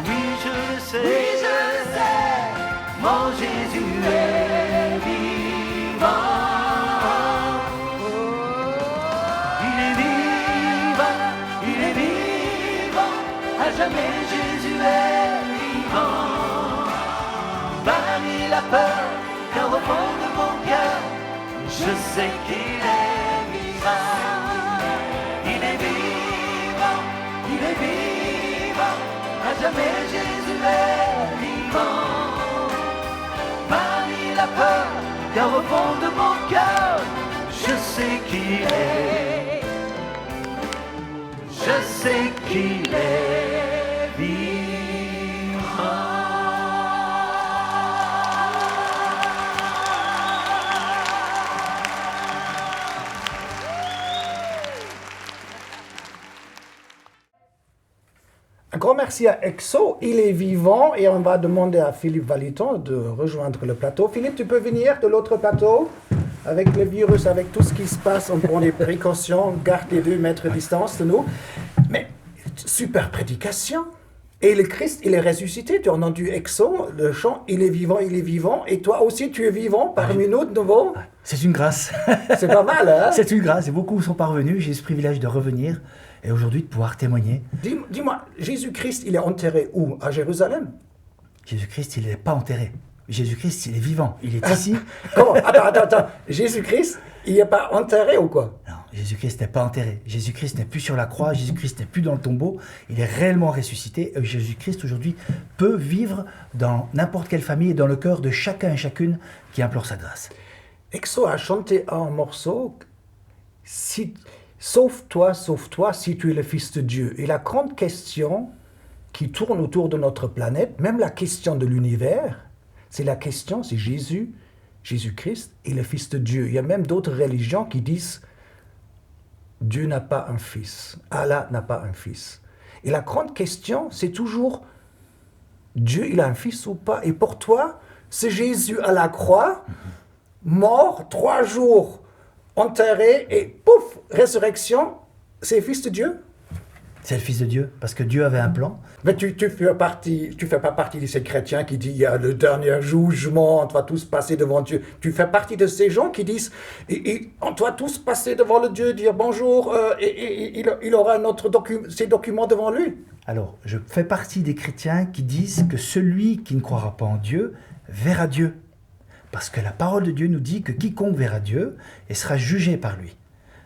Oui, je le sais. Oui, je le sais. Mon Jésus est vivant. Il est vivant, il est vivant. À jamais Jésus est vivant. Bannis la peur, car au fond de mon cœur, je sais qu'il est vivant. Il est vivant, il est vivant. À À jamais Jésus est vivant. Manie la peur, car au fond de mon cœur, je sais qu'il est. Je sais qu'il est vivant. Un grand merci à EXO, il est vivant et on va demander à Philippe Vallitton de rejoindre le plateau. Philippe, tu peux venir de l'autre plateau? Avec le virus, avec tout ce qui se passe, on prend des précautions, on garde les 2 mètres de distance de nous. Mais super prédication. Et le Christ, il est ressuscité. Tu as entendu EXO, le chant, il est vivant, et toi aussi tu es vivant parmi nous de nouveau. C'est une grâce. C'est pas mal, hein? C'est une grâce et beaucoup sont parvenus. J'ai ce privilège de revenir et aujourd'hui de pouvoir témoigner. Dis-moi, Jésus-Christ, il est enterré où? À Jérusalem? Jésus-Christ, il n'est pas enterré. Jésus-Christ, il est vivant. Il est ici. Comment? Attends. Jésus-Christ, il n'est pas enterré ou quoi? Non, Jésus-Christ n'est pas enterré. Jésus-Christ n'est plus sur la croix. Jésus-Christ n'est plus dans le tombeau. Il est réellement ressuscité. Et Jésus-Christ, aujourd'hui, peut vivre dans n'importe quelle famille et dans le cœur de chacun et chacune qui implore sa grâce. EXO a chanté un morceau, Sauve-toi, si tu es le Fils de Dieu. Et la grande question qui tourne autour de notre planète, même la question de l'univers, c'est la question, c'est Jésus-Christ est le Fils de Dieu. Il y a même d'autres religions qui disent Dieu n'a pas un fils, Allah n'a pas un fils. Et la grande question, c'est toujours Dieu, il a un fils ou pas? Et pour toi, c'est Jésus à la croix, mort, 3 jours, enterré, et pouf, résurrection, c'est le Fils de Dieu? C'est le Fils de Dieu, parce que Dieu avait un plan. Mais tu fais pas partie de ces chrétiens qui disent il y a le dernier jugement, on doit tous passer devant Dieu. Tu fais partie de ces gens qui disent on doit tous passer devant le Dieu, dire bonjour, et il aura ses documents devant lui. Alors, je fais partie des chrétiens qui disent que celui qui ne croira pas en Dieu verra Dieu. Parce que la parole de Dieu nous dit que quiconque verra Dieu et sera jugé par lui.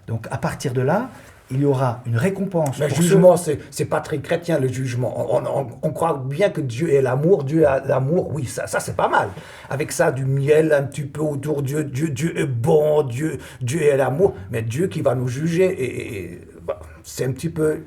Donc, à partir de là, il y aura une récompense. Le jugement, c'est pas très chrétien, le jugement. On croit bien que Dieu est l'amour, oui, ça c'est pas mal. Avec ça, du miel un petit peu autour de Dieu, Dieu est bon, Dieu est l'amour, mais Dieu qui va nous juger, c'est un petit peu,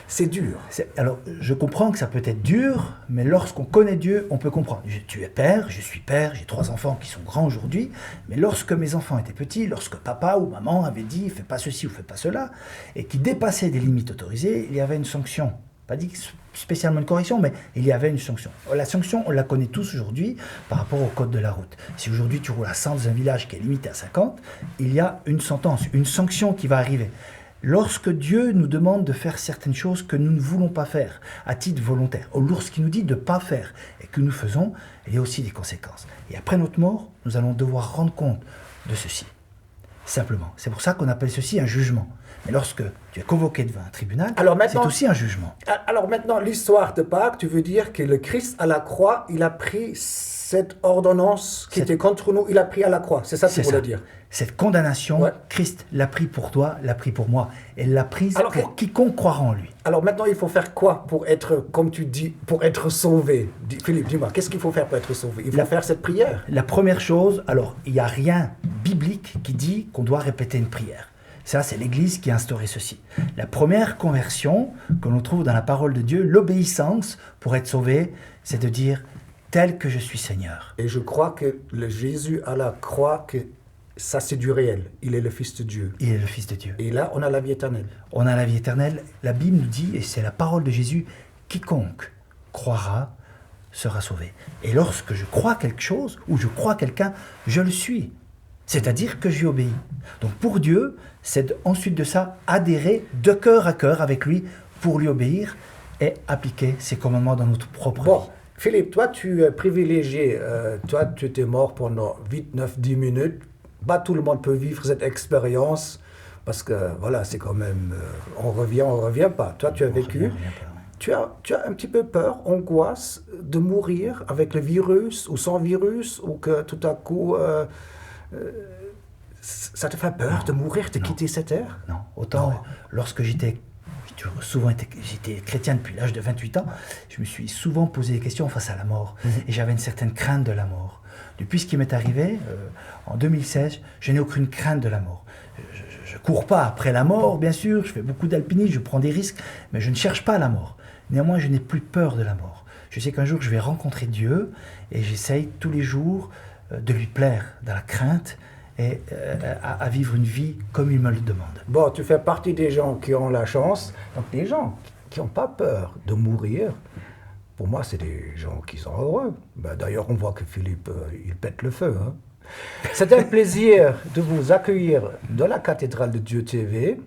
c'est dur. Alors, je comprends que ça peut être dur, mais lorsqu'on connaît Dieu, on peut comprendre. Tu es père, je suis père, j'ai 3 enfants qui sont grands aujourd'hui, mais lorsque mes enfants étaient petits, lorsque papa ou maman avait dit « fais pas ceci ou fais pas cela », et qui dépassaient des limites autorisées, il y avait une sanction. Pas dit spécialement une correction, mais il y avait une sanction. La sanction, on la connaît tous aujourd'hui par rapport au code de la route. Si aujourd'hui tu roules à 100 dans un village qui est limité à 50, il y a une sentence, une sanction qui va arriver. Lorsque Dieu nous demande de faire certaines choses que nous ne voulons pas faire à titre volontaire, ou lorsqu'il nous dit de ne pas faire et que nous faisons, il y a aussi des conséquences. Et après notre mort, nous allons devoir rendre compte de ceci. Simplement. C'est pour ça qu'on appelle ceci un jugement. Mais lorsque tu es convoqué devant un tribunal, c'est aussi un jugement. Alors maintenant, l'histoire de Pâques, tu veux dire que le Christ à la croix, il a pris cette ordonnance qui était contre nous, il a pris à la croix. C'est ça que tu voulais dire? Cette condamnation, ouais. Christ l'a pris pour toi, l'a pris pour moi. Elle l'a prise pour quiconque croira en lui. Alors maintenant, il faut faire quoi pour être, comme tu dis, pour être sauvé? Philippe, dis-moi, qu'est-ce qu'il faut faire pour être sauvé? Il faut faire cette prière. La première chose, alors, il n'y a rien biblique qui dit qu'on doit répéter une prière. Ça, c'est l'Église qui a instauré ceci. La première conversion que l'on trouve dans la parole de Dieu, l'obéissance pour être sauvé, c'est de dire « tel que je suis Seigneur ». Et je crois que le Jésus à la croix, que ça c'est du réel. Il est le Fils de Dieu. Il est le Fils de Dieu. Et là, on a la vie éternelle. On a la vie éternelle. La Bible nous dit, et c'est la parole de Jésus, quiconque croira sera sauvé. Et lorsque je crois quelque chose, ou je crois quelqu'un, je le suis. C'est-à-dire que j'y obéis. Donc pour Dieu, c'est ensuite de ça adhérer de cœur à cœur avec lui pour lui obéir et appliquer ses commandements dans notre propre vie. Philippe, toi tu es privilégié, toi tu étais mort pendant 8, 9, 10 minutes. Pas tout le monde peut vivre cette expérience parce que voilà, c'est quand même, on revient pas. Toi tu as vécu, tu as un petit peu peur, angoisse de mourir avec le virus ou sans virus ou que tout à coup... ça te fait peur de mourir, de quitter cette terre? Non, autant lorsque j'étais j'étais chrétien depuis l'âge de 28 ans, je me suis souvent posé des questions face à la mort. Et j'avais une certaine crainte de la mort. Depuis ce qui m'est arrivé, en 2016, je n'ai aucune crainte de la mort. Je ne cours pas après la mort, bien sûr, je fais beaucoup d'alpinisme, je prends des risques, mais je ne cherche pas la mort. Néanmoins, je n'ai plus peur de la mort. Je sais qu'un jour, je vais rencontrer Dieu et j'essaye tous les jours de lui plaire dans la crainte et à vivre une vie comme il me le demande. Bon, tu fais partie des gens qui ont la chance, donc des gens qui n'ont pas peur de mourir. Pour moi, c'est des gens qui sont heureux. Ben, d'ailleurs, on voit que Philippe, il pète le feu. Hein. C'est un plaisir de vous accueillir dans la cathédrale de Dieu TV.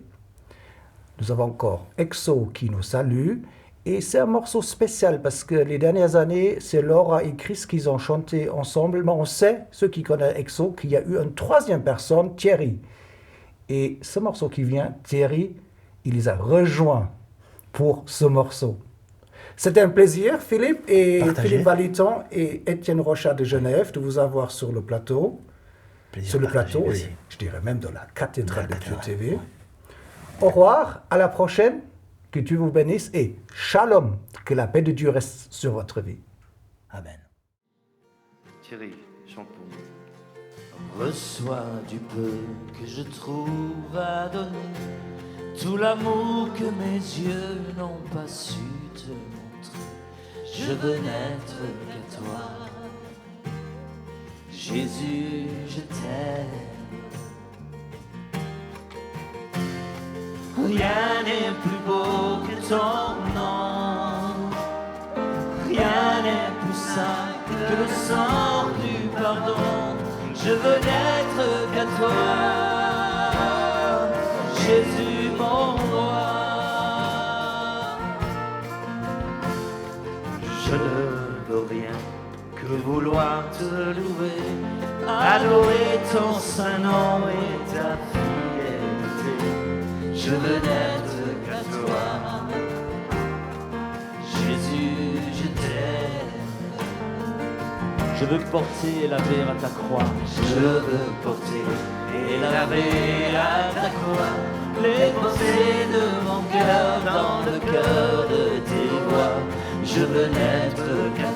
Nous avons encore EXO qui nous salue. Et c'est un morceau spécial parce que les dernières années, c'est Laura et Chris qui ont chanté ensemble. Mais on sait, ceux qui connaissent EXO, qu'il y a eu une troisième personne, Thierry. Et ce morceau qui vient, Thierry, il les a rejoints pour ce morceau. C'était un plaisir, Philippe et Partagé. Philippe Valiton et Étienne Rochat de Genève de vous avoir sur le plateau. Plaisir Sur le partagé, plateau, merci. et je dirais même dans la cathédrale de Dieu cathédrale, TV. Au revoir, à la prochaine. Que Dieu vous bénisse et shalom, que la paix de Dieu reste sur votre vie. Amen. Thierry, chante pour nous. Reçois du peu que je trouve à donner, tout l'amour que mes yeux n'ont pas su te montrer. Je veux n'être qu'à toi, Jésus, je t'aime. Rien n'est plus beau que ton nom, rien n'est plus saint que le sang du pardon. Je veux n'être qu'à toi, Jésus mon roi. Je ne veux rien que vouloir te louer, adorer ton saint nom et ta fidélité. Je veux n'être qu'à toi, Jésus, je t'aime. Je veux porter et laver à ta croix. Je veux porter et laver à ta croix les pensées de mon cœur dans le cœur de tes voix. Je veux n'être qu'à